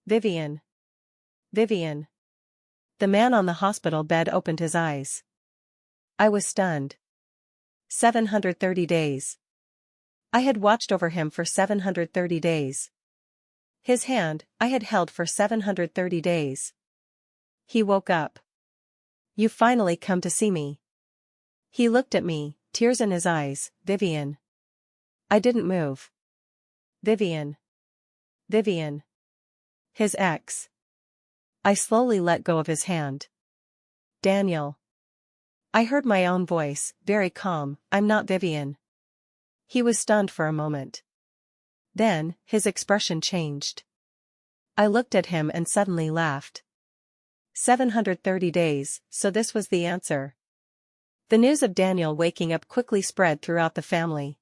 Vivian. Vivian. The man on the hospital bed opened his eyes. I was stunned. 730 days. I had watched over him for 730 days. His hand, I had held for 730 days. He woke up. You finally come to see me. He looked at me, tears in his eyes. Vivian. I didn't move. Vivian. Vivian. His ex. I slowly let go of his hand. Daniel. I heard my own voice, very calm. I'm not Vivian. He was stunned for a moment. Then, his expression changed. I looked at him and suddenly laughed. 730 days, so this was the answer. The news of Daniel waking up quickly spread throughout the family.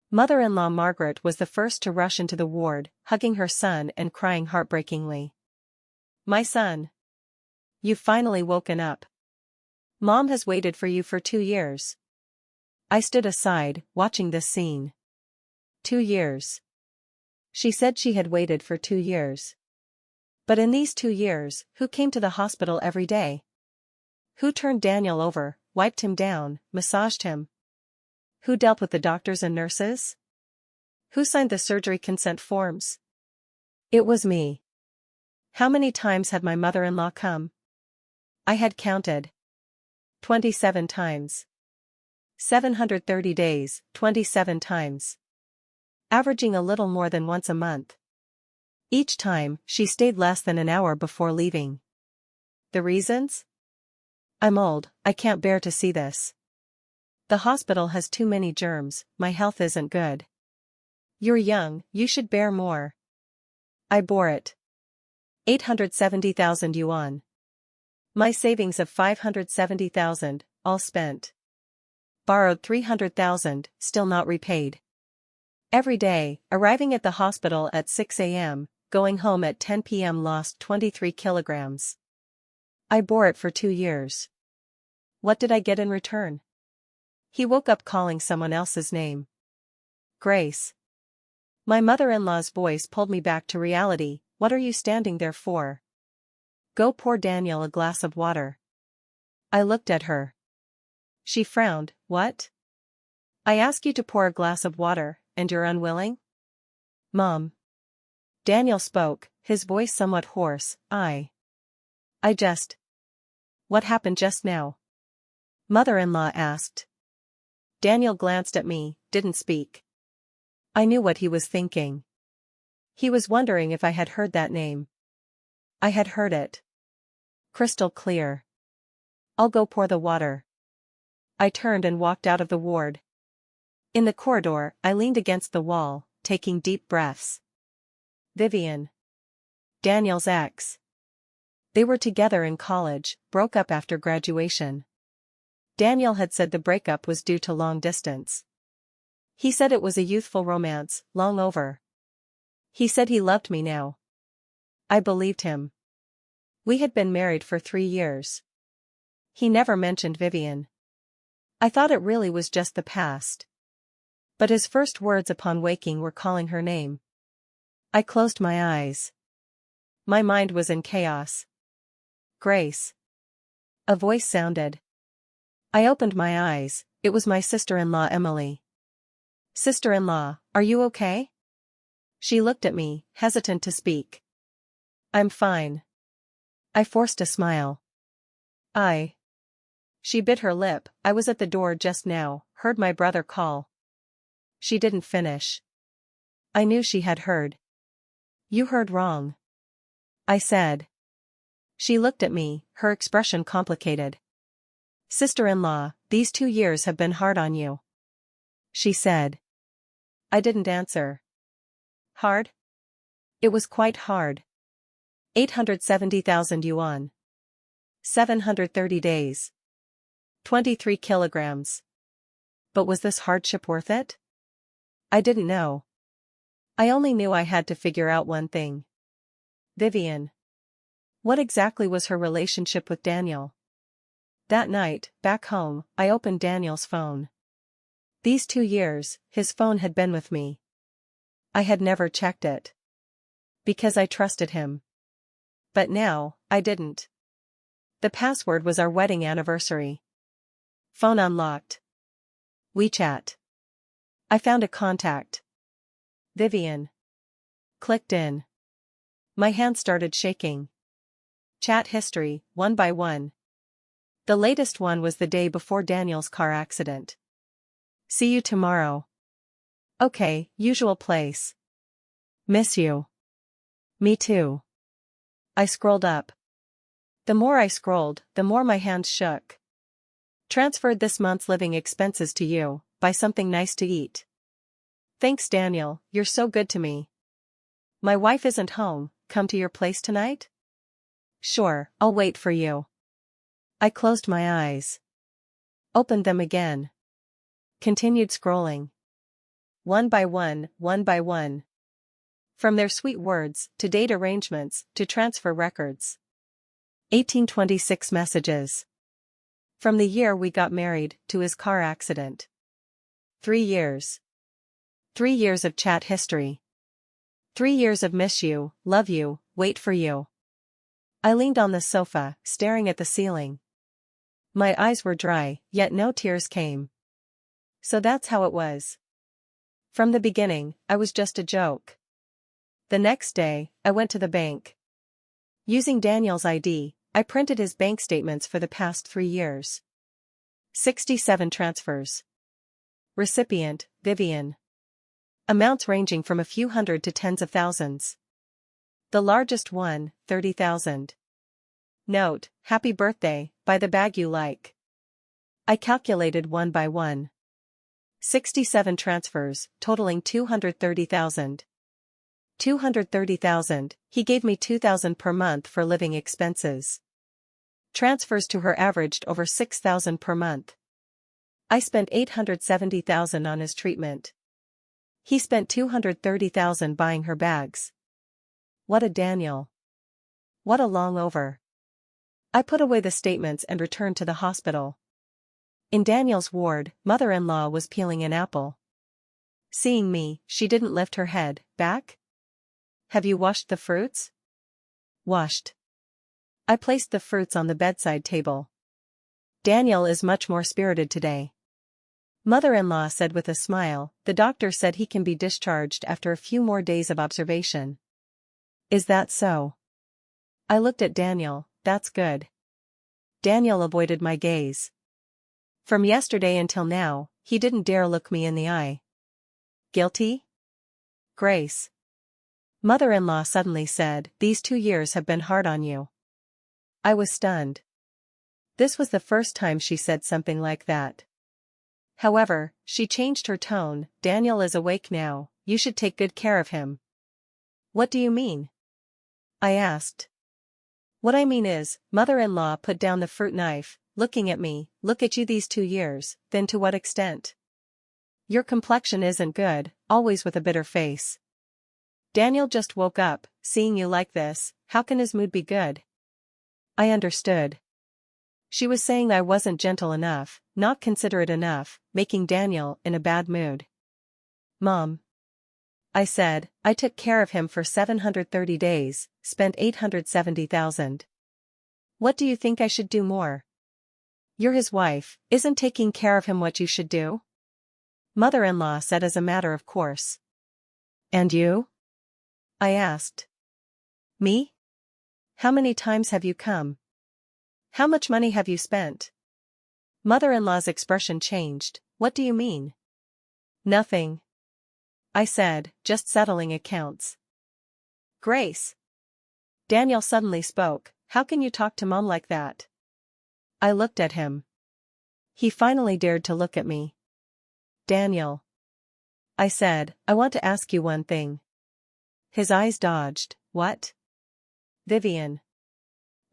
Mother-in-law Margaret was the first to rush into the ward, hugging her son and crying heartbreakingly. My son. You've finally woken up. Mom has waited for you for 2 years. I stood aside, watching this scene. 2 years. She said she had waited for 2 years. But in these 2 years, who came to the hospital every day? Who turned Daniel over, wiped him down, massaged him? Who dealt with the doctors and nurses? Who signed the surgery consent forms? It was me. How many times had my mother-in-law come? I had counted. 27 times. 730 days, 27 times. Averaging a little more than once a month. Each time, she stayed less than an hour before leaving. The reasons? I'm old, I can't bear to see this. The hospital has too many germs, my health isn't good. You're young, you should bear more. I bore it. 870,000 yuan. My savings of 570,000, all spent. Borrowed 300,000, still not repaid. Every day, arriving at the hospital at 6 a.m., going home at 10 p.m. lost 23 kilograms. I bore it for 2 years. What did I get in return? He woke up calling someone else's name. Grace. My mother-in-law's voice pulled me back to reality. What are you standing there for? Go pour Daniel a glass of water. I looked at her. She frowned. What? I ask you to pour a glass of water, and you're unwilling? Mom. Daniel spoke, his voice somewhat hoarse. I just. What happened just now? Mother-in-law asked. Daniel glanced at me, didn't speak. I knew what he was thinking. He was wondering if I had heard that name. I had heard it. Crystal clear. I'll go pour the water. I turned and walked out of the ward. In the corridor, I leaned against the wall, taking deep breaths. Vivian. Daniel's ex. They were together in college, broke up after graduation. Daniel had said the breakup was due to long distance. He said it was a youthful romance, long over. He said he loved me now. I believed him. We had been married for 3 years. He never mentioned Vivian. I thought it really was just the past. But his first words upon waking were calling her name. I closed my eyes. My mind was in chaos. Grace. A voice sounded. I opened my eyes. It was my sister-in-law Emily. Sister-in-law, are you okay? She looked at me, hesitant to speak. I'm fine. I forced a smile. She bit her lip. I was at the door just now, heard my brother call. She didn't finish. I knew she had heard. You heard wrong. I said. She looked at me, her expression complicated. Sister-in-law, these 2 years have been hard on you. She said. I didn't answer. Hard? It was quite hard. 870,000 yuan. 730 days. 23 kilograms. But was this hardship worth it? I didn't know. I only knew I had to figure out one thing. Vivian. What exactly was her relationship with Daniel? That night, back home, I opened Daniel's phone. These 2 years, his phone had been with me. I had never checked it. Because I trusted him. But now, I didn't. The password was our wedding anniversary. Phone unlocked. WeChat. I found a contact. Vivian. Clicked in. My hand started shaking. Chat history, one by one. The latest one was the day before Daniel's car accident. See you tomorrow. Okay, usual place. Miss you. Me too. I scrolled up. The more I scrolled, the more my hands shook. Transferred this month's living expenses to you, buy something nice to eat. Thanks Daniel, you're so good to me. My wife isn't home, come to your place tonight? Sure, I'll wait for you. I closed my eyes. Opened them again. Continued scrolling. One by one, one by one. From their sweet words, to date arrangements, to transfer records. 1826 messages. From the year we got married, to his car accident. 3 years. 3 years of chat history. 3 years of miss you, love you, wait for you. I leaned on the sofa, staring at the ceiling. My eyes were dry, yet no tears came. So that's how it was. From the beginning, I was just a joke. The next day, I went to the bank. Using Daniel's ID, I printed his bank statements for the past 3 years. 67 transfers. Recipient, Vivian. Amounts ranging from a few hundred to tens of thousands. The largest one, 30,000. Note, happy birthday, buy the bag you like. I calculated one by one. 67 transfers, totaling 230,000. 230,000, he gave me 2,000 per month for living expenses. Transfers to her averaged over 6,000 per month. I spent 870,000 on his treatment. He spent 230,000 buying her bags. What a Daniel. What a long over. I put away the statements and returned to the hospital. In Daniel's ward, mother-in-law was peeling an apple. Seeing me, she didn't lift her head, back? Have you washed the fruits? Washed. I placed the fruits on the bedside table. Daniel is much more spirited today. Mother-in-law said with a smile, the doctor said he can be discharged after a few more days of observation. Is that so? I looked at Daniel, that's good. Daniel avoided my gaze. From yesterday until now, he didn't dare look me in the eye. Guilty? Grace. Mother-in-law suddenly said, these 2 years have been hard on you. I was stunned. This was the first time she said something like that. However, she changed her tone, Daniel is awake now, you should take good care of him. What do you mean? I asked. What I mean is, mother-in-law put down the fruit knife, looking at me, look at you these 2 years, then to what extent? Your complexion isn't good, always with a bitter face. Daniel just woke up, seeing you like this, how can his mood be good? I understood. She was saying I wasn't gentle enough, not considerate enough, making Daniel in a bad mood. Mom. I said, I took care of him for 730 days, spent 870,000. What do you think I should do more? You're his wife, isn't taking care of him what you should do? Mother-in-law said as a matter of course. And you? I asked. Me? How many times have you come? How much money have you spent? Mother-in-law's expression changed, what do you mean? Nothing. I said, just settling accounts. Grace. Daniel suddenly spoke, how can you talk to Mom like that? I looked at him. He finally dared to look at me. Daniel. I said, I want to ask you one thing. His eyes dodged, what? Vivian.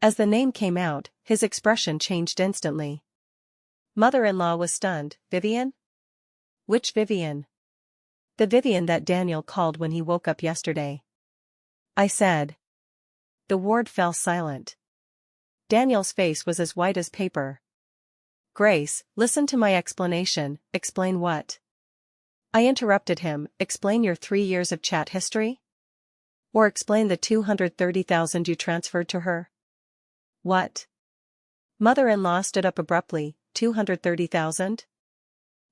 As the name came out, his expression changed instantly. Mother-in-law was stunned, Vivian? Which Vivian? The Vivian that Daniel called when he woke up yesterday. I said. The ward fell silent. Daniel's face was as white as paper. Grace, listen to my explanation, explain what? I interrupted him, explain your 3 years of chat history? Or explain the 230,000 you transferred to her? What? Mother-in-law stood up abruptly. 230,000?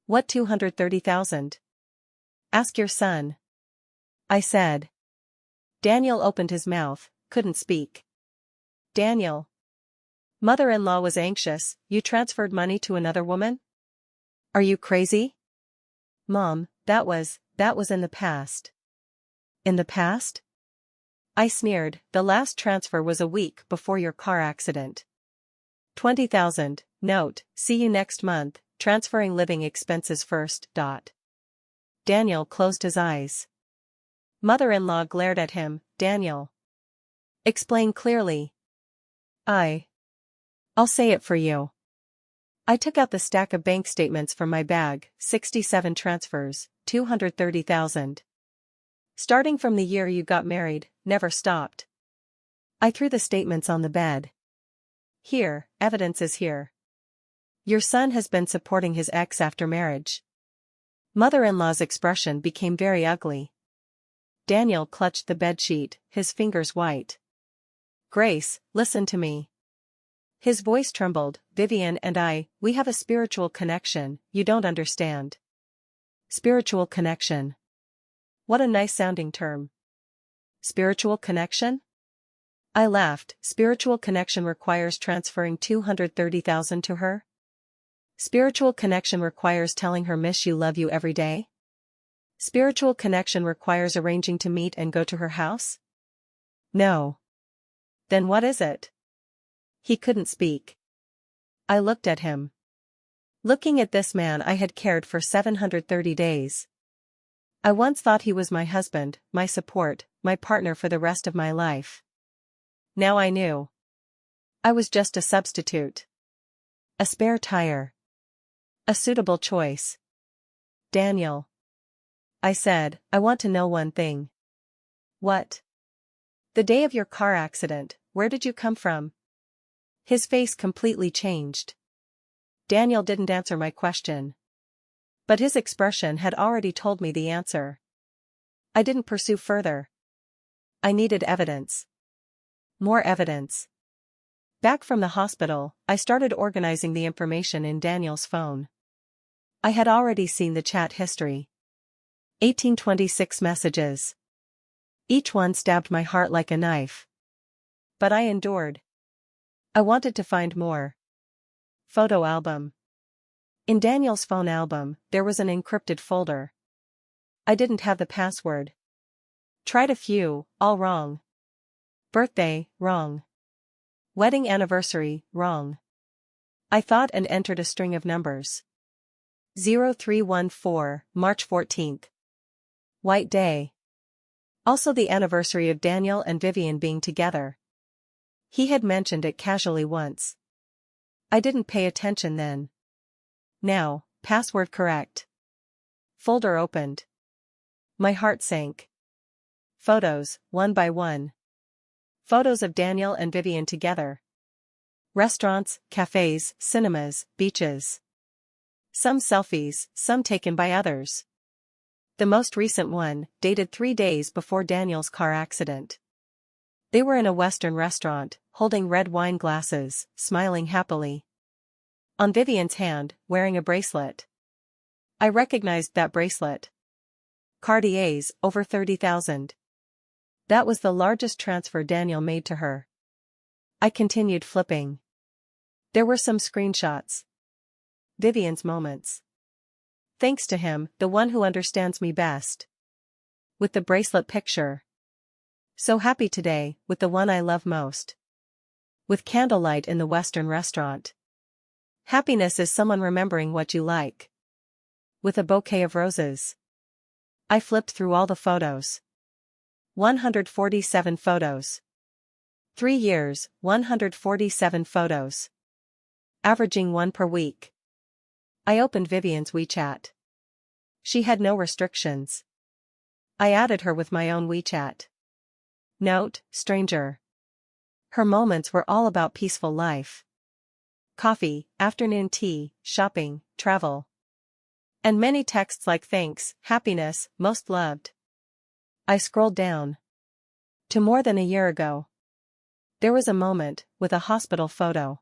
What 230,000? Ask your son. I said. Daniel opened his mouth, couldn't speak. Daniel. Mother-in-law was anxious. You transferred money to another woman? Are you crazy? Mom, that was in the past. In the past? I sneered. The last transfer was a week before your car accident. 20,000, note, see you next month, transferring living expenses first. Daniel closed his eyes. Mother-in-law glared at him. Daniel. Explain clearly. I'll say it for you. I took out the stack of bank statements from my bag. 67 transfers, 230,000. Starting from the year you got married, never stopped. I threw the statements on the bed. Here, evidence is here. Your son has been supporting his ex after marriage. Mother-in-law's expression became very ugly. Daniel clutched the bedsheet, his fingers white. Grace, listen to me. His voice trembled. Vivian and we have a spiritual connection, you don't understand. Spiritual connection. What a nice-sounding term. Spiritual connection? I laughed. Spiritual connection requires transferring 230,000 to her? Spiritual connection requires telling her miss you love you every day? Spiritual connection requires arranging to meet and go to her house? No. Then what is it? He couldn't speak. I looked at him. Looking at this man I had cared for 730 days. I once thought he was my husband, my support, my partner for the rest of my life. Now I knew. I was just a substitute. A spare tire. A suitable choice. Daniel. I said, I want to know one thing. What? The day of your car accident, where did you come from? His face completely changed. Daniel didn't answer my question. But his expression had already told me the answer. I didn't pursue further. I needed evidence. More evidence. Back from the hospital, I started organizing the information in Daniel's phone. I had already seen the chat history. 1826 messages. Each one stabbed my heart like a knife. But I endured. I wanted to find more. Photo album. In Daniel's phone album, there was an encrypted folder. I didn't have the password. Tried a few, all wrong. Birthday, wrong. Wedding anniversary, wrong. I thought and entered a string of numbers. 0314, March 14th. White day. Also the anniversary of Daniel and Vivian being together. He had mentioned it casually once. I didn't pay attention then. Now, password correct. Folder opened. My heart sank. Photos, one by one. Photos of Daniel and Vivian together. Restaurants, cafes, cinemas, beaches. Some selfies, some taken by others. The most recent one, dated 3 days before Daniel's car accident. They were in a Western restaurant, holding red wine glasses, smiling happily. On Vivian's hand, wearing a bracelet. I recognized that bracelet. Cartier's, over 30,000. That was the largest transfer Daniel made to her. I continued flipping. There were some screenshots. Vivian's moments. Thanks to him, the one who understands me best. With the bracelet picture. So happy today, with the one I love most. With candlelight in the Western restaurant. Happiness is someone remembering what you like. With a bouquet of roses. I flipped through all the photos. 147 photos. 3 years, 147 photos. Averaging one per week. I opened Vivian's WeChat. She had no restrictions. I added her with my own WeChat. Note, stranger. Her moments were all about peaceful life. Coffee, afternoon tea, shopping, travel. And many texts like thanks, happiness, most loved. I scrolled down. To more than a year ago. There was a moment, with a hospital photo.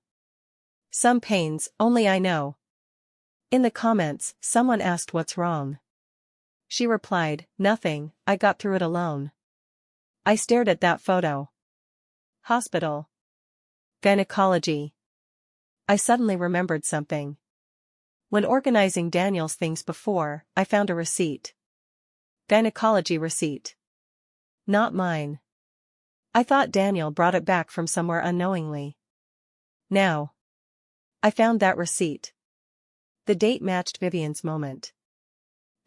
Some pains, only I know. In the comments, someone asked what's wrong. She replied, nothing, I got through it alone. I stared at that photo. Hospital. Gynecology. I suddenly remembered something. When organizing Daniel's things before, I found a receipt. Gynecology receipt. Not mine. I thought Daniel brought it back from somewhere unknowingly. Now. I found that receipt. The date matched Vivian's moment.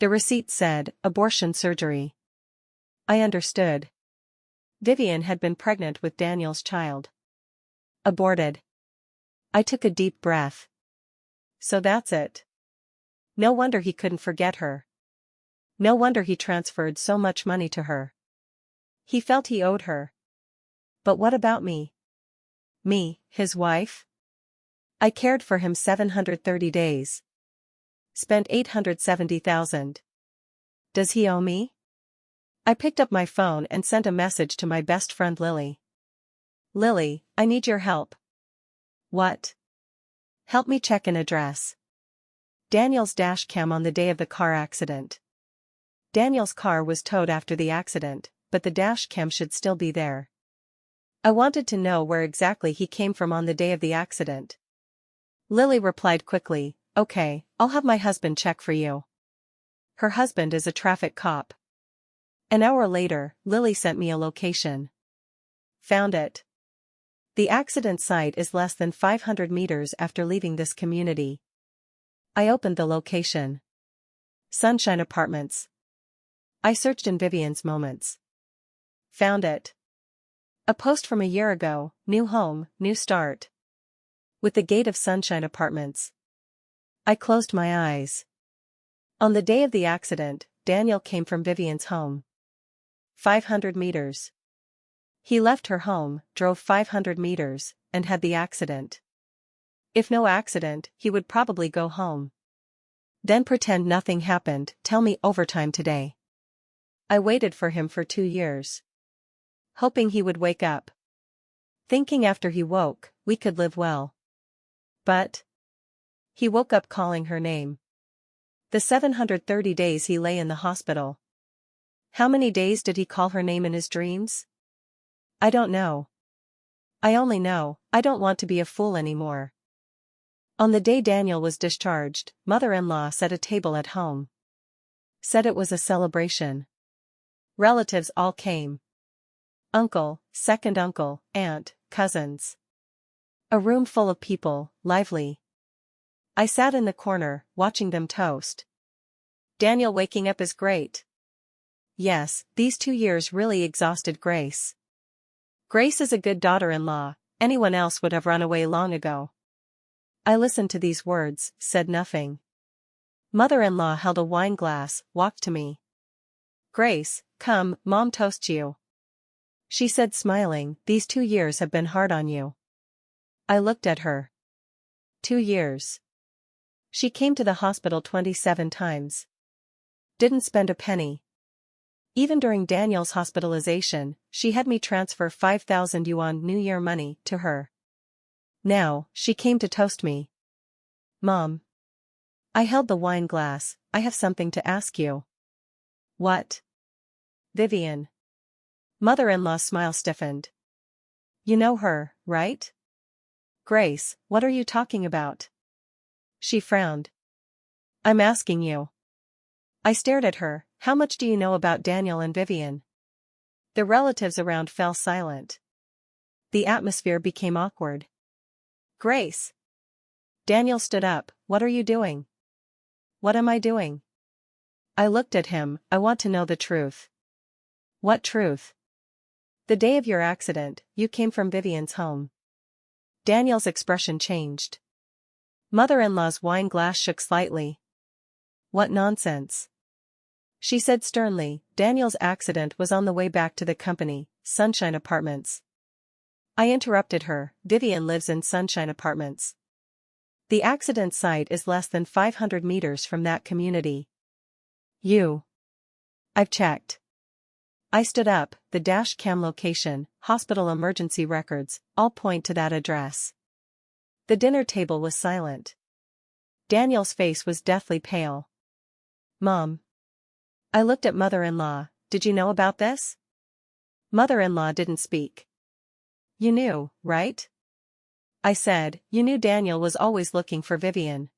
The receipt said, abortion surgery. I understood. Vivian had been pregnant with Daniel's child. Aborted. I took a deep breath. So that's it. No wonder he couldn't forget her. No wonder he transferred so much money to her. He felt he owed her. But what about me? Me, his wife? I cared for him 730 days. Spent 870,000. Does he owe me? I picked up my phone and sent a message to my best friend Lily. Lily, I need your help. What? Help me check an address. Daniel's dash cam on the day of the car accident. Daniel's car was towed after the accident, but the dash cam should still be there. I wanted to know where exactly he came from on the day of the accident. Lily replied quickly, okay, I'll have my husband check for you. Her husband is a traffic cop. An hour later, Lily sent me a location. Found it. The accident site is less than 500 meters after leaving this community. I opened the location. Sunshine Apartments. I searched in Vivian's moments. Found it. A post from a year ago, new home, new start. With the gate of Sunshine Apartments. I closed my eyes. On the day of the accident, Daniel came from Vivian's home. 500 meters. He left her home, drove 500 meters, and had the accident. If no accident, he would probably go home. Then pretend nothing happened, tell me overtime today. I waited for him for 2 years. Hoping he would wake up. Thinking after he woke, we could live well. But he woke up calling her name. The 730 days he lay in the hospital. How many days did he call her name in his dreams? I don't know. I only know, I don't want to be a fool anymore. On the day Daniel was discharged, mother-in-law set a table at home. Said it was a celebration. Relatives all came. Uncle, second uncle, aunt, cousins. A room full of people, lively. I sat in the corner, watching them toast. Daniel waking up is great. Yes, these 2 years really exhausted Grace. Grace is a good daughter-in-law, anyone else would have run away long ago. I listened to these words, said nothing. Mother-in-law held a wine glass, walked to me. Grace, come, Mom toasts you. She said smiling, these 2 years have been hard on you. I looked at her. 2 years. She came to the hospital 27 times. Didn't spend a penny. Even during Daniel's hospitalization, she had me transfer 5,000 yuan New Year money to her. Now, she came to toast me. Mom. I held the wine glass, I have something to ask you. What? Vivian. Mother-in-law's smile stiffened. You know her, right? Grace, what are you talking about? She frowned. I'm asking you. I stared at her, how much do you know about Daniel and Vivian? The relatives around fell silent. The atmosphere became awkward. Grace. Daniel stood up, what are you doing? What am I doing? I looked at him, I want to know the truth. What truth? The day of your accident, you came from Vivian's home. Daniel's expression changed. Mother-in-law's wine glass shook slightly. What nonsense. She said sternly, Daniel's accident was on the way back to the company, Sunshine Apartments. I interrupted her, Vivian lives in Sunshine Apartments. The accident site is less than 500 meters from that community. I've checked. I stood up, the dash cam location, hospital emergency records, all point to that address. The dinner table was silent. Daniel's face was deathly pale. Mom. I looked at mother-in-law. Did you know about this? Mother-in-law didn't speak. You knew, right? I said, you knew Daniel was always looking for Vivian.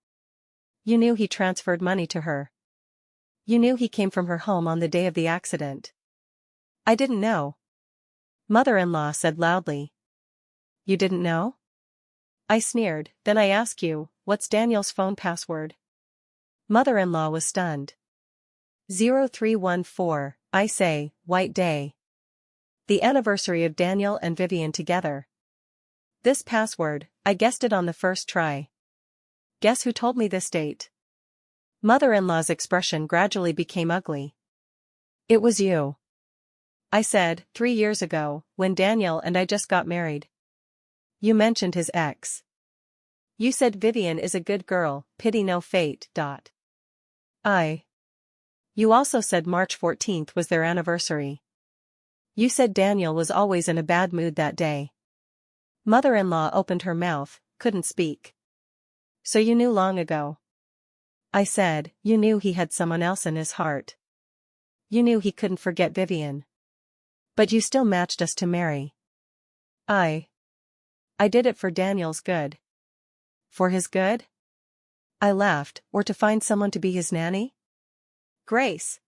You knew he transferred money to her. You knew he came from her home on the day of the accident. I didn't know. Mother-in-law said loudly. You didn't know? I sneered, then I ask you, what's Daniel's phone password? Mother-in-law was stunned. 0314, I say, white day. The anniversary of Daniel and Vivian together. This password, I guessed it on the first try. Guess who told me this date? Mother-in-law's expression gradually became ugly. It was you. I said, 3 years ago, when Daniel and I just got married. You mentioned his ex. You said Vivian is a good girl, pity no fate. You also said March 14th was their anniversary. You said Daniel was always in a bad mood that day. Mother-in-law opened her mouth, couldn't speak. So you knew long ago. I said, you knew he had someone else in his heart. You knew he couldn't forget Vivian. But you still matched us to marry. I did it for Daniel's good. For his good? I laughed, or to find someone to be his nanny? Grace.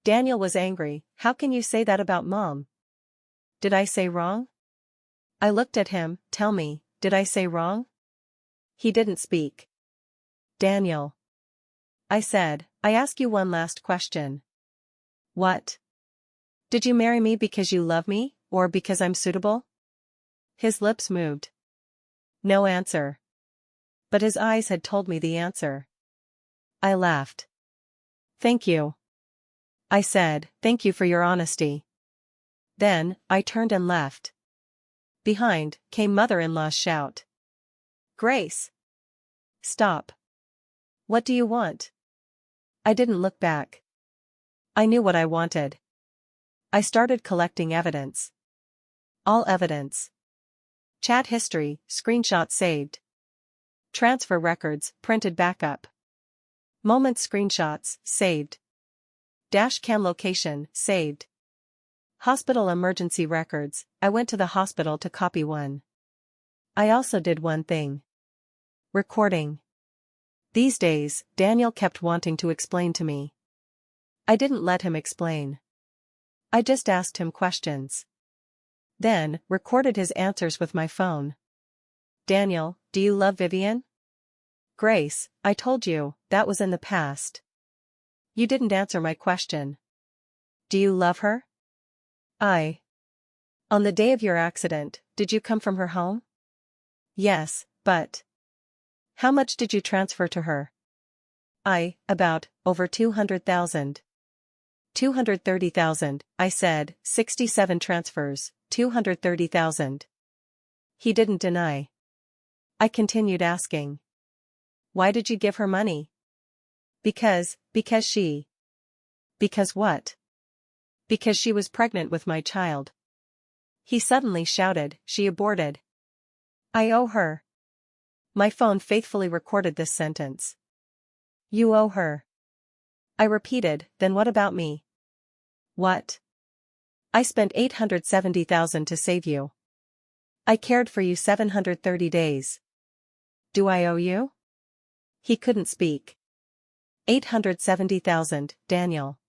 Daniel was angry. How can you say that about Mom? Did I say wrong? I looked at him. Tell me, did I say wrong? He didn't speak. Daniel. I said, I ask you one last question. What? Did you marry me because you love me, or because I'm suitable? His lips moved. No answer. But his eyes had told me the answer. I laughed. Thank you. I said, thank you for your honesty. Then, I turned and left. Behind, came mother-in-law's shout. Grace! Stop. What do you want? I didn't look back. I knew what I wanted. I started collecting evidence. All evidence. Chat history, screenshots saved. Transfer records, printed backup. Moment screenshots, saved. Dash cam location, saved. Hospital emergency records, I went to the hospital to copy one. I also did one thing. Recording. These days, Daniel kept wanting to explain to me. I didn't let him explain. I just asked him questions. Then, recorded his answers with my phone. Daniel, do you love Vivian? Grace, I told you, that was in the past. You didn't answer my question. Do you love her? On the day of your accident, did you come from her home? Yes, but. How much did you transfer to her? About, over 200,000. 230,000, I said, 67 transfers, 230,000. He didn't deny. I continued asking. Why did you give her money? Because she. Because what? Because she was pregnant with my child. He suddenly shouted, she aborted. I owe her. My phone faithfully recorded this sentence. You owe her. I repeated, then what about me? What? I spent 870,000 to save you. I cared for you 730 days. Do I owe you? He couldn't speak. 870,000, Daniel.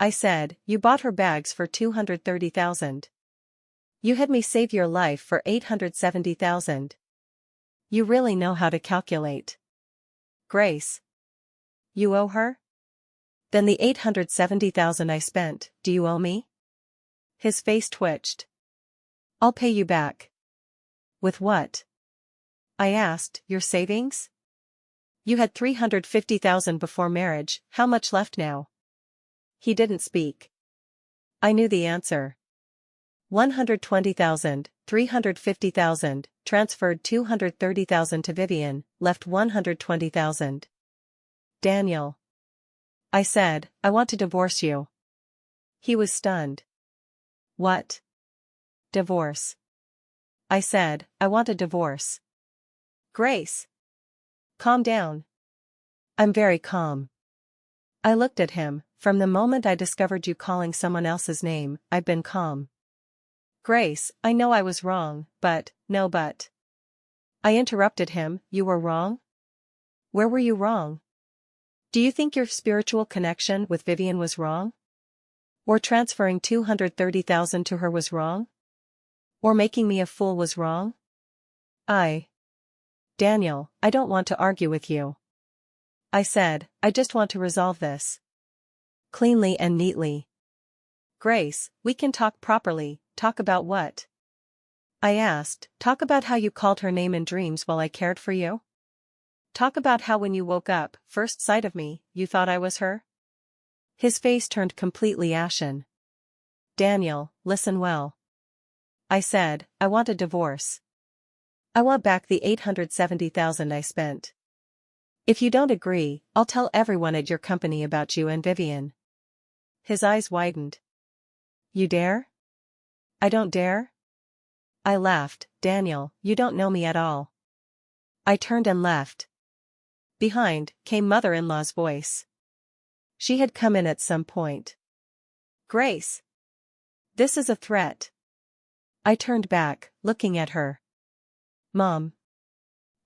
I said, you bought her bags for 230,000. You had me save your life for 870,000. You really know how to calculate. Grace. You owe her? Then the 870,000 I spent, do you owe me? His face twitched. I'll pay you back. With what? I asked, your savings? You had 350,000 before marriage, how much left now? He didn't speak. I knew the answer. 120,000, 350,000, transferred 230,000 to Vivian, left 120,000. Daniel. I said, I want to divorce you. He was stunned. What? Divorce. I said, I want a divorce. Grace. Calm down. I'm very calm. I looked at him. From the moment I discovered you calling someone else's name, I've been calm. Grace, I know I was wrong, but. I interrupted him, you were wrong? Where were you wrong? Do you think your spiritual connection with Vivian was wrong? Or transferring 230,000 to her was wrong? Or making me a fool was wrong? Daniel, I don't want to argue with you. I said, I just want to resolve this. Cleanly and neatly. Grace, we can talk properly. Talk about what? I asked, talk about how you called her name in dreams while I cared for you? Talk about how when you woke up, first sight of me, you thought I was her? His face turned completely ashen. Daniel, listen well. I said, I want a divorce. I want back the 870,000 I spent. If you don't agree, I'll tell everyone at your company about you and Vivian. His eyes widened. You dare? I don't dare? I laughed, Daniel, you don't know me at all. I turned and left. Behind, came mother-in-law's voice. She had come in at some point. Grace. This is a threat. I turned back, looking at her. Mom.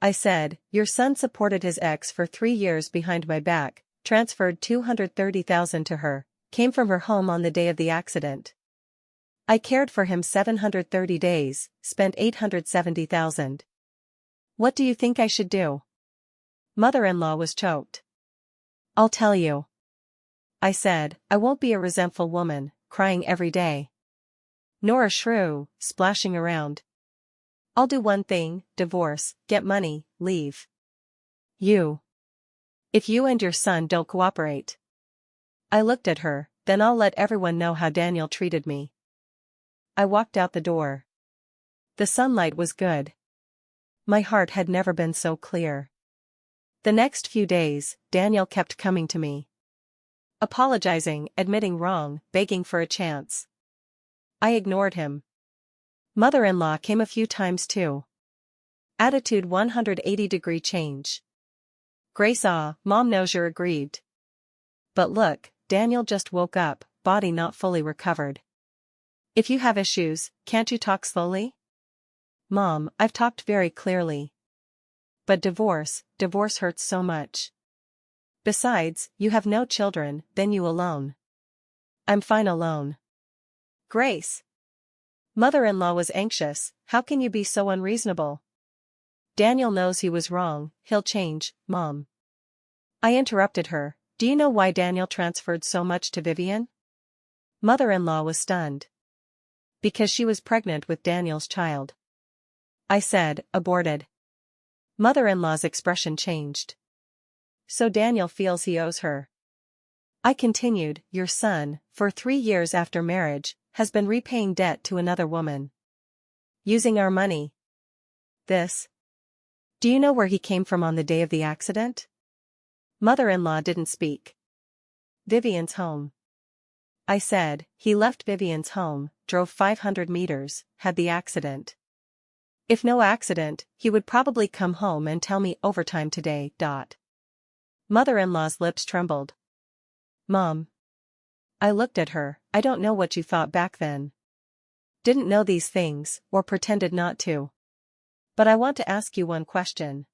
I said, your son supported his ex for 3 years behind my back, transferred 230,000 to her, came from her home on the day of the accident. I cared for him 730 days, spent 870,000. What do you think I should do? Mother-in-law was choked. I'll tell you. I said, I won't be a resentful woman, crying every day. Nor a shrew, splashing around. I'll do one thing, divorce, get money, leave. You. If you and your son don't cooperate. I looked at her, then I'll let everyone know how Daniel treated me. I walked out the door. The sunlight was good. My heart had never been so clear. The next few days, Daniel kept coming to me. Apologizing, admitting wrong, begging for a chance. I ignored him. Mother-in-law came a few times too. Attitude 180-degree change. Grace, Mom knows you're aggrieved. But look, Daniel just woke up, body not fully recovered. If you have issues, can't you talk slowly? Mom, I've talked very clearly. But divorce hurts so much. Besides, you have no children, then you alone. I'm fine alone. Grace. Mother-in-law was anxious, how can you be so unreasonable? Daniel knows he was wrong, he'll change, Mom. I interrupted her, do you know why Daniel transferred so much to Vivian? Mother-in-law was stunned. Because she was pregnant with Daniel's child. I said, aborted. Mother-in-law's expression changed. So Daniel feels he owes her. I continued, your son, for 3 years after marriage, has been repaying debt to another woman. Using our money. This. Do you know where he came from on the day of the accident? Mother-in-law didn't speak. Vivian's home. I said, he left Vivian's home, drove 500 meters, had the accident. If no accident, he would probably come home and tell me overtime today. Mother-in-law's lips trembled. Mom. I looked at her, I don't know what you thought back then. Didn't know these things, or pretended not to. But I want to ask you one question.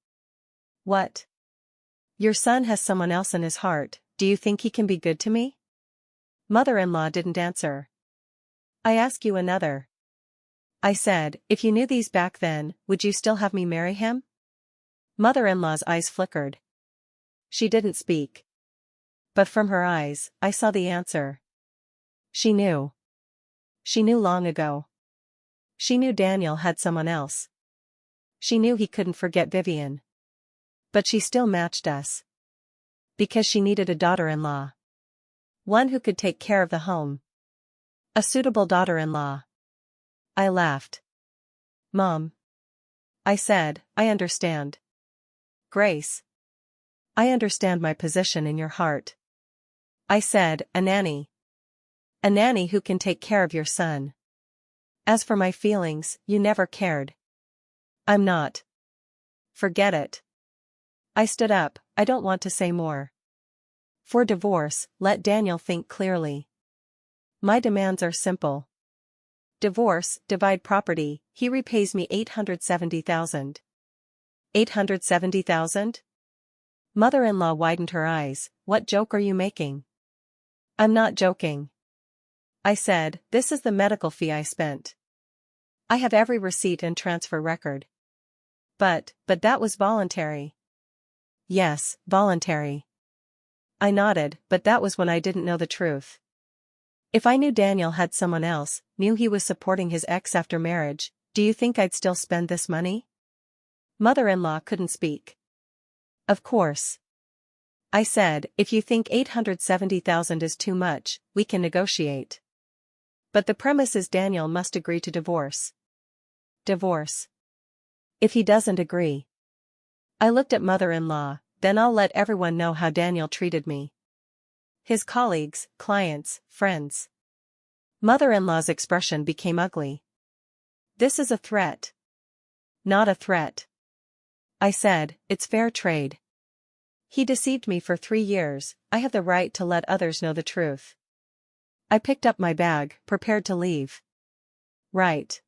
What? Your son has someone else in his heart, do you think he can be good to me? Mother-in-law didn't answer. I ask you another. I said, if you knew these back then, would you still have me marry him? Mother-in-law's eyes flickered. She didn't speak. But from her eyes, I saw the answer. She knew. She knew long ago. She knew Daniel had someone else. She knew he couldn't forget Vivian. But she still matched us. Because she needed a daughter-in-law. One who could take care of the home. A suitable daughter-in-law. I laughed. Mom. I said, I understand. Grace. I understand my position in your heart. I said, a nanny. A nanny who can take care of your son. As for my feelings, you never cared. I'm not. Forget it. I stood up, I don't want to say more. For divorce, let Daniel think clearly. My demands are simple. Divorce, divide property, he repays me $870,000. $870,000? Mother-in-law widened her eyes, what joke are you making? I'm not joking. I said, this is the medical fee I spent. I have every receipt and transfer record. But that was voluntary. Yes, voluntary. I nodded, but that was when I didn't know the truth. If I knew Daniel had someone else, knew he was supporting his ex after marriage, do you think I'd still spend this money? Mother-in-law couldn't speak. Of course. I said, if you think $870,000 is too much, we can negotiate. But the premise is Daniel must agree to divorce. Divorce. If he doesn't agree. I looked at mother-in-law, then I'll let everyone know how Daniel treated me. His colleagues, clients, friends. Mother-in-law's expression became ugly. This is a threat. Not a threat. I said, it's fair trade. He deceived me for 3 years, I have the right to let others know the truth. I picked up my bag, prepared to leave. Right.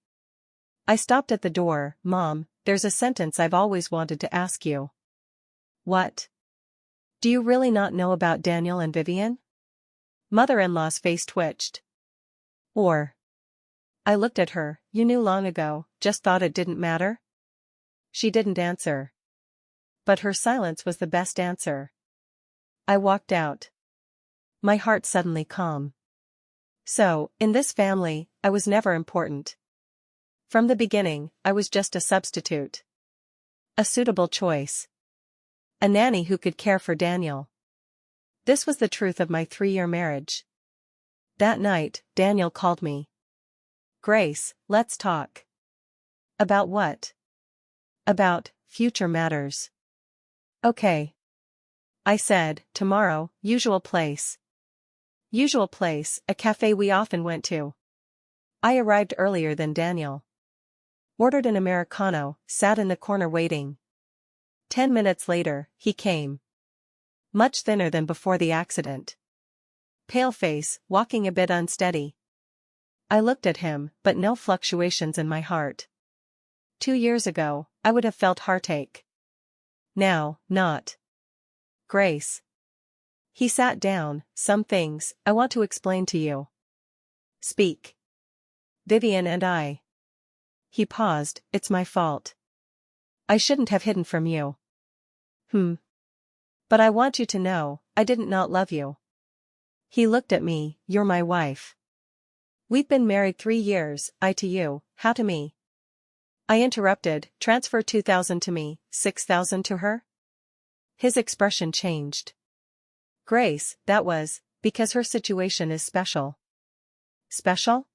I stopped at the door, Mom, there's a sentence I've always wanted to ask you. What? Do you really not know about Daniel and Vivian? Mother-in-law's face twitched. Or. I looked at her, you knew long ago, just thought it didn't matter? She didn't answer. But her silence was the best answer. I walked out. My heart suddenly calm. So, in this family, I was never important. From the beginning, I was just a substitute. A suitable choice. A nanny who could care for Daniel. This was the truth of my 3-year marriage. That night, Daniel called me. Grace, let's talk. About what? About future matters. Okay. I said, tomorrow, usual place. Usual place, a cafe we often went to. I arrived earlier than Daniel. Ordered an Americano, sat in the corner waiting. 10 minutes later, he came. Much thinner than before the accident. Pale face, walking a bit unsteady. I looked at him, but no fluctuations in my heart. 2 years ago, I would have felt heartache. Now, not. Grace. He sat down, some things, I want to explain to you. Speak. Vivian and I. He paused, it's my fault. I shouldn't have hidden from you. But I want you to know, I didn't not love you. He looked at me, you're my wife. We've been married 3 years, I to you, how to me? I interrupted, transfer 2,000 to me, 6,000 to her? His expression changed. Grace, that was, because her situation is special. Special?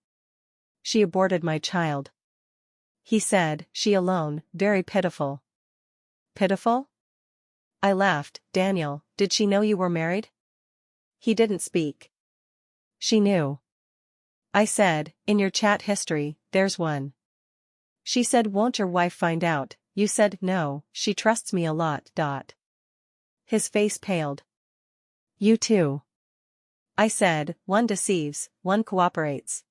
She aborted my child. He said, she alone, very pitiful. Pitiful? I laughed, Daniel, did she know you were married? He didn't speak. She knew. I said, in your chat history, there's one. She said, won't your wife find out? You said, no, she trusts me a lot. His face paled. You too. I said, one deceives, one cooperates.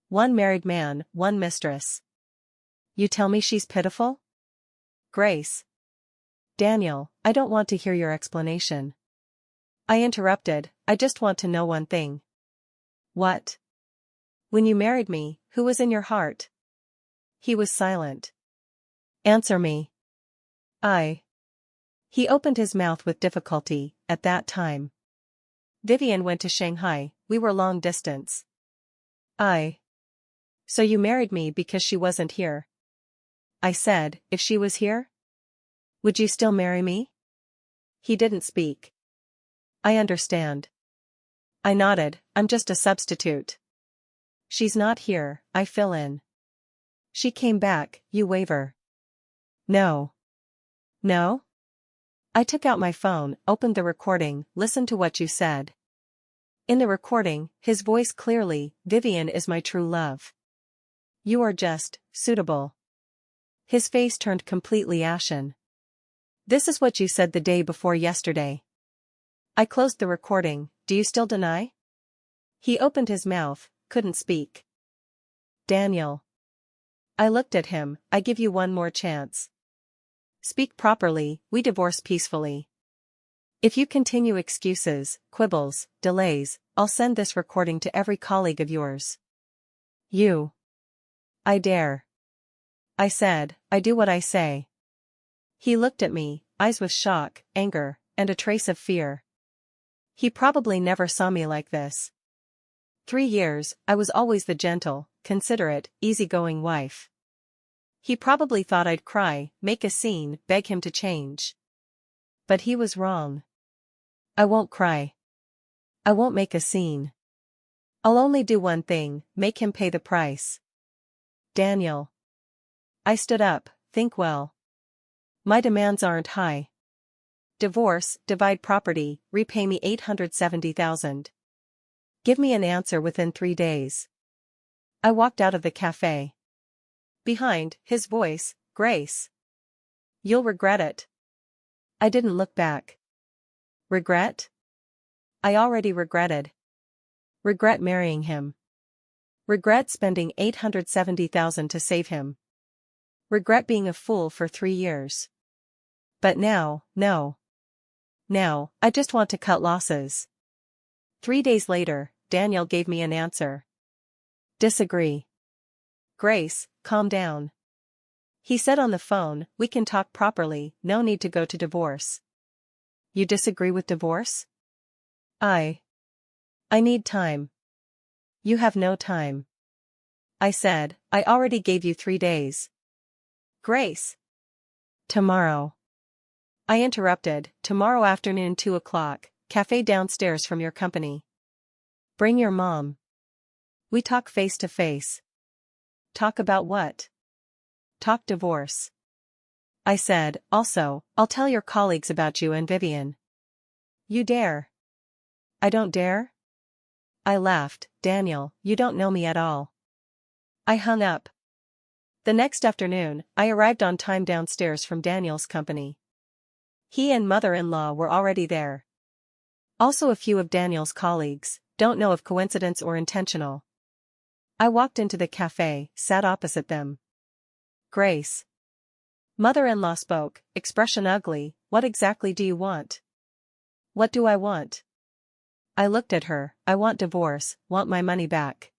One married man, one mistress. You tell me she's pitiful? Grace. Daniel, I don't want to hear your explanation. I interrupted, I just want to know one thing. What? When you married me, who was in your heart? He was silent. Answer me. He opened his mouth with difficulty, at that time. Vivian went to Shanghai, we were long distance. So you married me because she wasn't here? I said, if she was here? Would you still marry me? He didn't speak. I understand. I nodded, I'm just a substitute. She's not here, I fill in. She came back, you waver. No. No? I took out my phone, opened the recording, listened to what you said. In the recording, his voice clearly, Vivian is my true love. You are just, suitable. His face turned completely ashen. This is what you said the day before yesterday. I closed the recording, do you still deny? He opened his mouth, couldn't speak. Daniel. I looked at him, I give you one more chance. Speak properly, we divorce peacefully. If you continue excuses, quibbles, delays, I'll send this recording to every colleague of yours. You. I dare. I said, I do what I say. He looked at me, eyes with shock, anger, and a trace of fear. He probably never saw me like this. 3 years, I was always the gentle, considerate, easygoing wife. He probably thought I'd cry, make a scene, beg him to change. But he was wrong. I won't cry. I won't make a scene. I'll only do one thing, make him pay the price. Daniel. I stood up, think well. My demands aren't high. Divorce, divide property, repay me $870,000. Give me an answer within 3 days. I walked out of the cafe. Behind, his voice, Grace. You'll regret it. I didn't look back. Regret? I already regretted. Regret marrying him. Regret spending $870,000 to save him. Regret being a fool for 3 years. But now, no. Now, I just want to cut losses. 3 days later, Daniel gave me an answer. Disagree. Grace, calm down. He said on the phone, we can talk properly, no need to go to divorce. You disagree with divorce? I need time. You have no time. I said, I already gave you 3 days. Grace. Tomorrow. I interrupted, tomorrow afternoon 2 o'clock, cafe downstairs from your company. Bring your mom. We talk face to face. Talk about what? Talk divorce. I said, also, I'll tell your colleagues about you and Vivian. You dare. I don't dare? I laughed, Daniel, you don't know me at all. I hung up. The next afternoon, I arrived on time downstairs from Daniel's company. He and mother-in-law were already there. Also a few of Daniel's colleagues, don't know if coincidence or intentional. I walked into the cafe, sat opposite them. Grace. Mother-in-law spoke, expression ugly, what exactly do you want? What do I want? I looked at her, I want divorce, want my money back.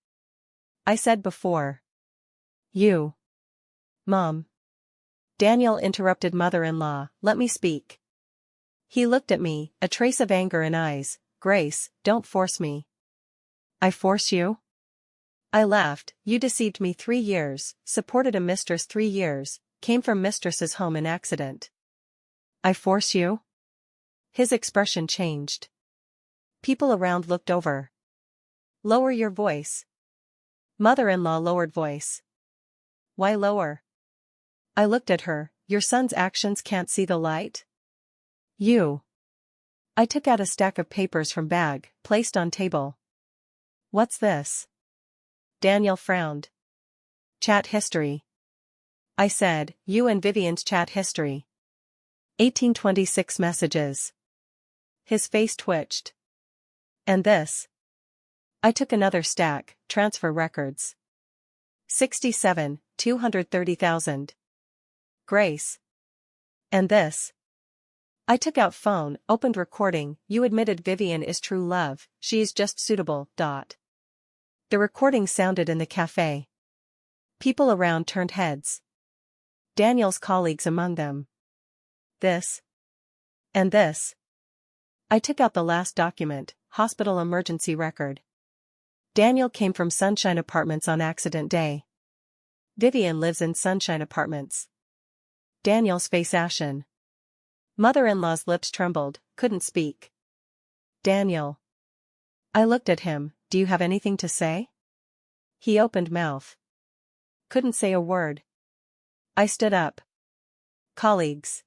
I said before. You. Mom. Daniel interrupted mother-in-law, let me speak. He looked at me, a trace of anger in eyes, Grace, don't force me. I force you? I laughed, you deceived me 3 years, supported a mistress 3 years, came from mistress's home in accident. I force you? His expression changed. People around looked over. Lower your voice. Mother-in-law lowered voice. Why lower? I looked at her, your son's actions can't see the light? You. I took out a stack of papers from bag, placed on table. What's this? Daniel frowned. Chat history. I said, you and Vivian's chat history. 1826 messages. His face twitched. And this? I took another stack, transfer records. 67, 230,000. Grace. And this? I took out phone, opened recording, you admitted Vivian is true love, she is just suitable, dot. The recording sounded in the cafe. People around turned heads. Daniel's colleagues among them. This. And this. I took out the last document, hospital emergency record. Daniel came from Sunshine Apartments on accident day. Vivian lives in Sunshine Apartments. Daniel's face ashen. Mother-in-law's lips trembled, couldn't speak. Daniel. I looked at him, do you have anything to say? He opened mouth. Couldn't say a word. I stood up. Colleagues.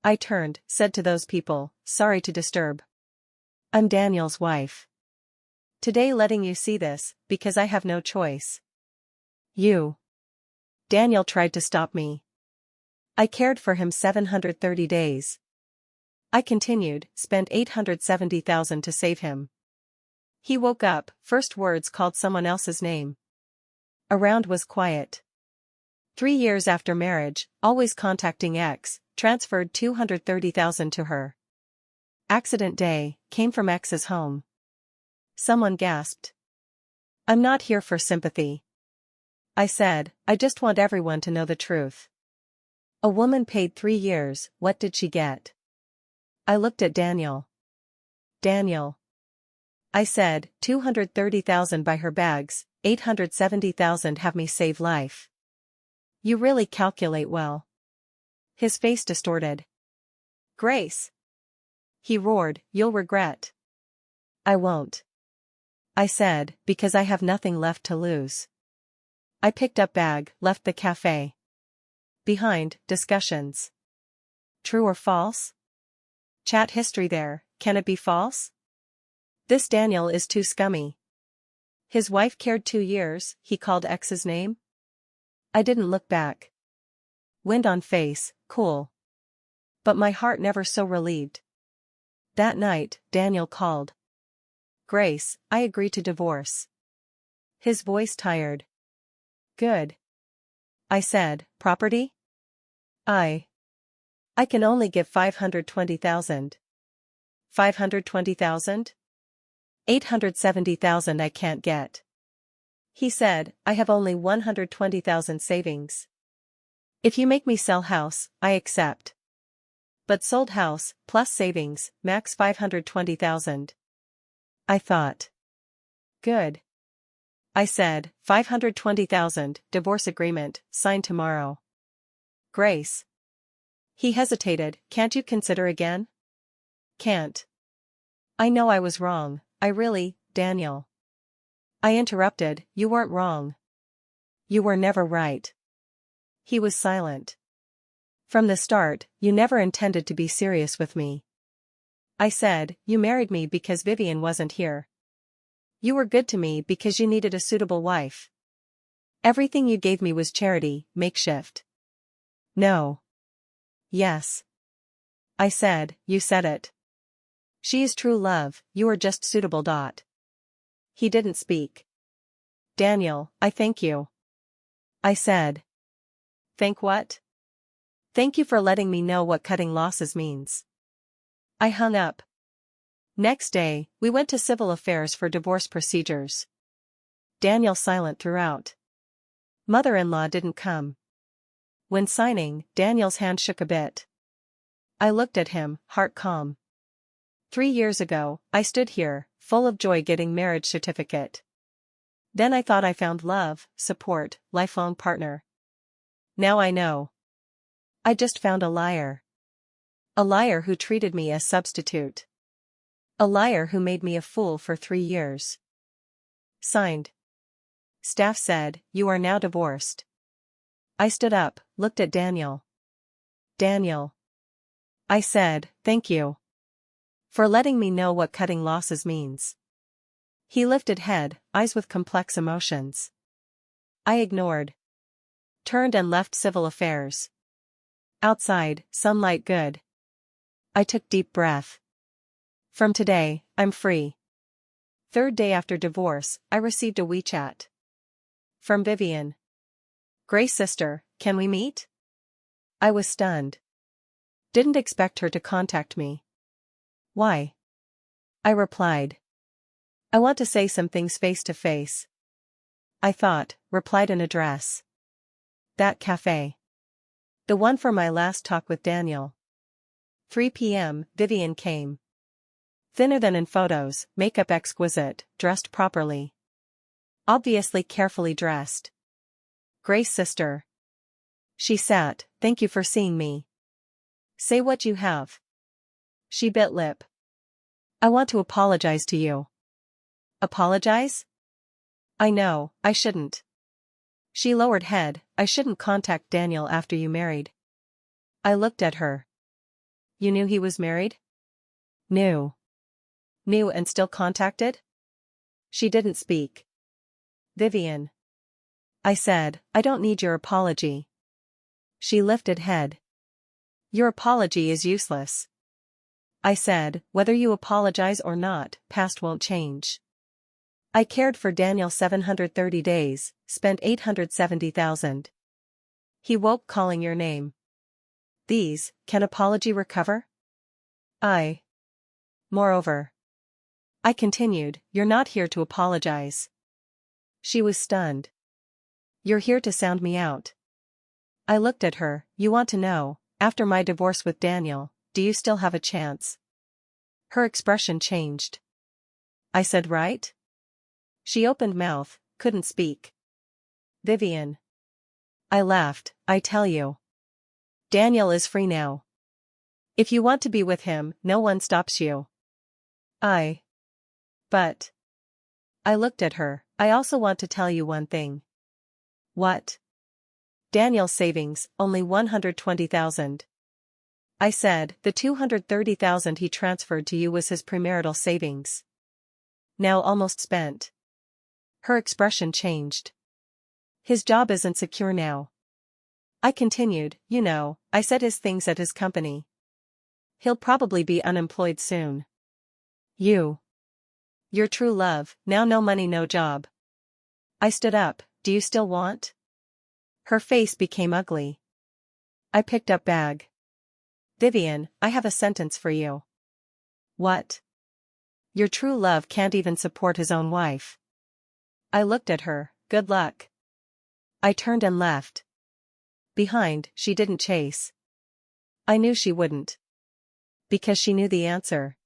I turned, said to those people, sorry to disturb. I'm Daniel's wife. Today letting you see this, because I have no choice. You. Daniel tried to stop me. I cared for him 730 days. I continued, spent 870,000 to save him. He woke up, first words called someone else's name. Around was quiet. 3 years after marriage, always contacting ex, transferred 230,000 to her. Accident day, came from ex's home. Someone gasped. I'm not here for sympathy. I said, I just want everyone to know the truth. A woman paid 3 years, what did she get? I looked at Daniel. Daniel. I said, 230,000 buy her bags, 870,000 have me save life. You really calculate well. His face distorted. Grace. He roared, you'll regret. I won't. I said, because I have nothing left to lose. I picked up bag, left the cafe. Behind, discussions. True or false? Chat history there, can it be false? This Daniel is too scummy. His wife cared 2 years, he called ex's name? I didn't look back. Wind on face, cool. But my heart never so relieved. That night, Daniel called. Grace, I agree to divorce. His voice tired. Good. I said, property? I can only give 520,000. 520,000? 870,000 I can't get. He said, I have only 120,000 savings. If you make me sell house, I accept. But sold house, plus savings, max 520,000. I thought. Good. I said, 520,000, divorce agreement, sign tomorrow. Grace. He hesitated, can't you consider again? Can't. I know I was wrong, Daniel. I interrupted, you weren't wrong. You were never right. He was silent. From the start, you never intended to be serious with me. I said, you married me because Vivian wasn't here. You were good to me because you needed a suitable wife. Everything you gave me was charity, makeshift. No. Yes. I said, you said it. She is true love, you are just suitable. He didn't speak. Daniel, I thank you. I said. Thank what? Thank you for letting me know what cutting losses means. I hung up. Next day, we went to civil affairs for divorce procedures. Daniel silent throughout. Mother-in-law didn't come. When signing, Daniel's hand shook a bit. I looked at him, heart calm. 3 years ago, I stood here, full of joy getting marriage certificate. Then I thought I found love, support, lifelong partner. Now I know. I just found a liar. A liar who treated me as substitute. A liar who made me a fool for 3 years. Signed. Staff said, you are now divorced. I stood up, looked at Daniel. Daniel. I said, thank you. For letting me know what cutting losses means. He lifted head, eyes with complex emotions. I ignored. Turned and left civil affairs. Outside, sunlight good. I took deep breath. From today, I'm free. 3rd day after divorce, I received a WeChat. From Vivian. Grace sister, can we meet? I was stunned. Didn't expect her to contact me. Why? I replied. I want to say some things face to face. I thought, replied an address. That cafe. The one for my last talk with Daniel. 3 p.m., Vivian came. Thinner than in photos, makeup exquisite, dressed properly. Obviously carefully dressed. Grace sister. She sat, thank you for seeing me. Say what you have. She bit lip. I want to apologize to you. Apologize? I know, I shouldn't. She lowered head, I shouldn't contact Daniel after you married. I looked at her. You knew he was married? Knew. Knew and still contacted? She didn't speak. Vivian. I said, I don't need your apology. She lifted head. Your apology is useless. I said, whether you apologize or not, past won't change. I cared for Daniel 730 days, spent 870,000. He woke calling your name. Can apology recover? Moreover. I continued, you're not here to apologize. She was stunned. You're here to sound me out. I looked at her, you want to know, after my divorce with Daniel, do you still have a chance? Her expression changed. I said right? She opened mouth, couldn't speak. Vivian. I laughed, I tell you. Daniel is free now. If you want to be with him, no one stops you. But. I looked at her, I also want to tell you one thing. What? Daniel's savings, only 120,000. I said, the 230,000 he transferred to you was his premarital savings. Now almost spent. Her expression changed. His job isn't secure now. I continued, you know, I said his things at his company. He'll probably be unemployed soon. Your true love, now no money no job. I stood up, do you still want? Her face became ugly. I picked up bag. Vivian, I have a sentence for you. What? Your true love can't even support his own wife. I looked at her, good luck. I turned and left. Behind, she didn't chase. I knew she wouldn't. Because she knew the answer.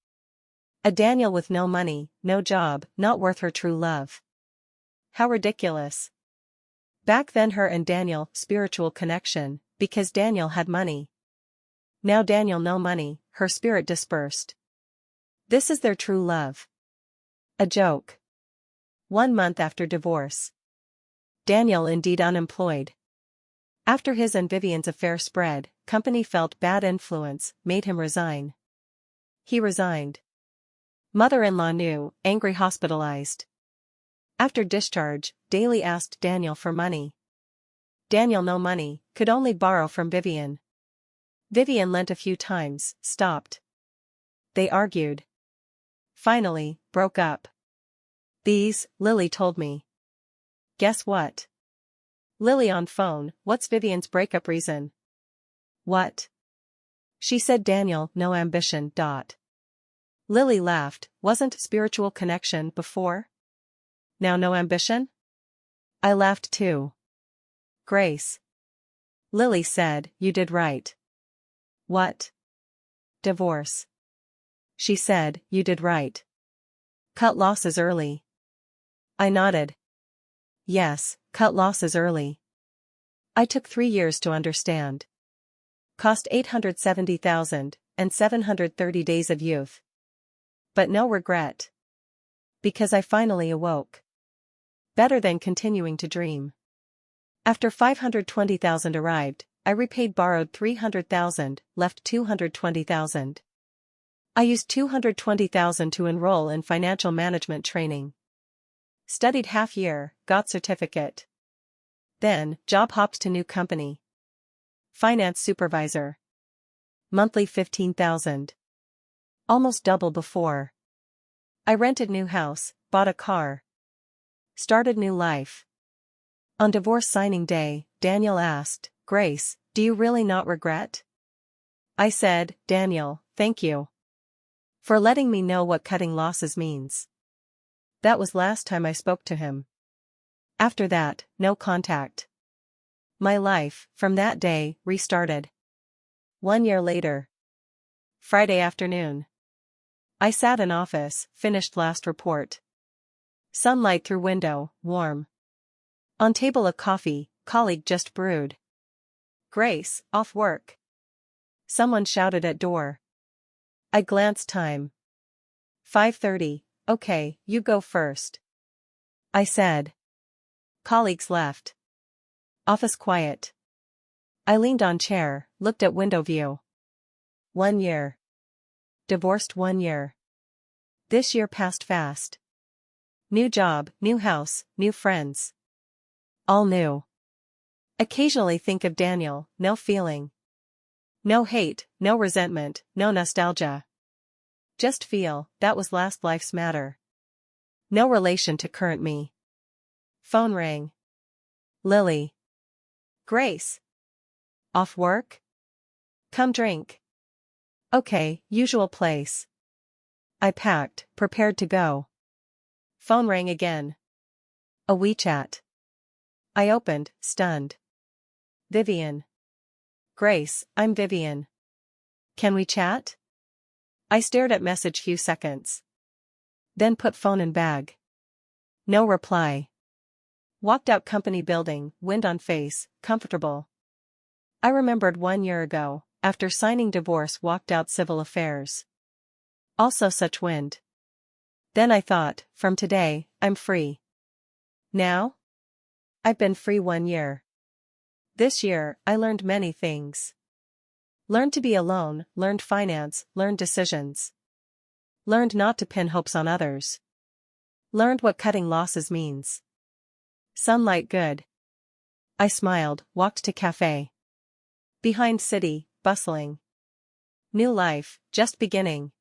A Daniel with no money, no job, not worth her true love. How ridiculous. Back then her and Daniel, spiritual connection, because Daniel had money. Now Daniel no money, her spirit dispersed. This is their true love. A joke. 1 month after divorce. Daniel indeed unemployed. After his and Vivian's affair spread, company felt bad influence, made him resign. He resigned. Mother-in-law knew, angry hospitalized. After discharge, daily asked Daniel for money. Daniel no money, could only borrow from Vivian. Vivian lent a few times, stopped. They argued. Finally, broke up. Lily told me. Guess what? Lily on phone, what's Vivian's breakup reason? What? She said Daniel, no ambition. Lily laughed, wasn't spiritual connection before? Now no ambition? I laughed too. Grace. Lily said, you did right. What? Divorce. She said, you did right. Cut losses early. I nodded. Yes, cut losses early. I took 3 years to understand. Cost 870,000, and 730 days of youth. But no regret. Because I finally awoke. Better than continuing to dream. After 520,000 arrived, I repaid borrowed 300,000, left 220,000. I used 220,000 to enroll in financial management training. Studied half year, got certificate. Then, job hopped to new company. Finance supervisor. Monthly 15,000. Almost double before. I rented new house, bought a car. Started new life. On divorce signing day, Daniel asked, Grace, do you really not regret? I said, Daniel, thank you. For letting me know what cutting losses means. That was last time I spoke to him. After that, no contact. My life, from that day, restarted. 1 year later. Friday afternoon. I sat in office, finished last report. Sunlight through window, warm. On table a coffee, colleague just brewed. Grace, off work. Someone shouted at door. I glanced time. 5:30, okay, you go first. I said. Colleagues left. Office quiet. I leaned on chair, looked at window view. 1 year. Divorced 1 year. This year passed fast. New job, new house, new friends. All new. Occasionally think of Daniel, no feeling. No hate, no resentment, no nostalgia. Just feel, that was last life's matter. No relation to current me. Phone rang. Lily. Grace. Off work? Come drink. Okay, usual place. I packed, prepared to go. Phone rang again. A WeChat. I opened, stunned. Vivian. Grace, I'm Vivian. Can we chat? I stared at message few seconds. Then put phone in bag. No reply. Walked out company building, wind on face, comfortable. I remembered 1 year ago, after signing divorce walked out civil affairs. Also such wind. Then I thought, from today, I'm free. Now? I've been free 1 year. This year, I learned many things. Learned to be alone, learned finance, learned decisions. Learned not to pin hopes on others. Learned what cutting losses means. Sunlight good. I smiled, walked to cafe. Behind city, bustling. New life, just beginning.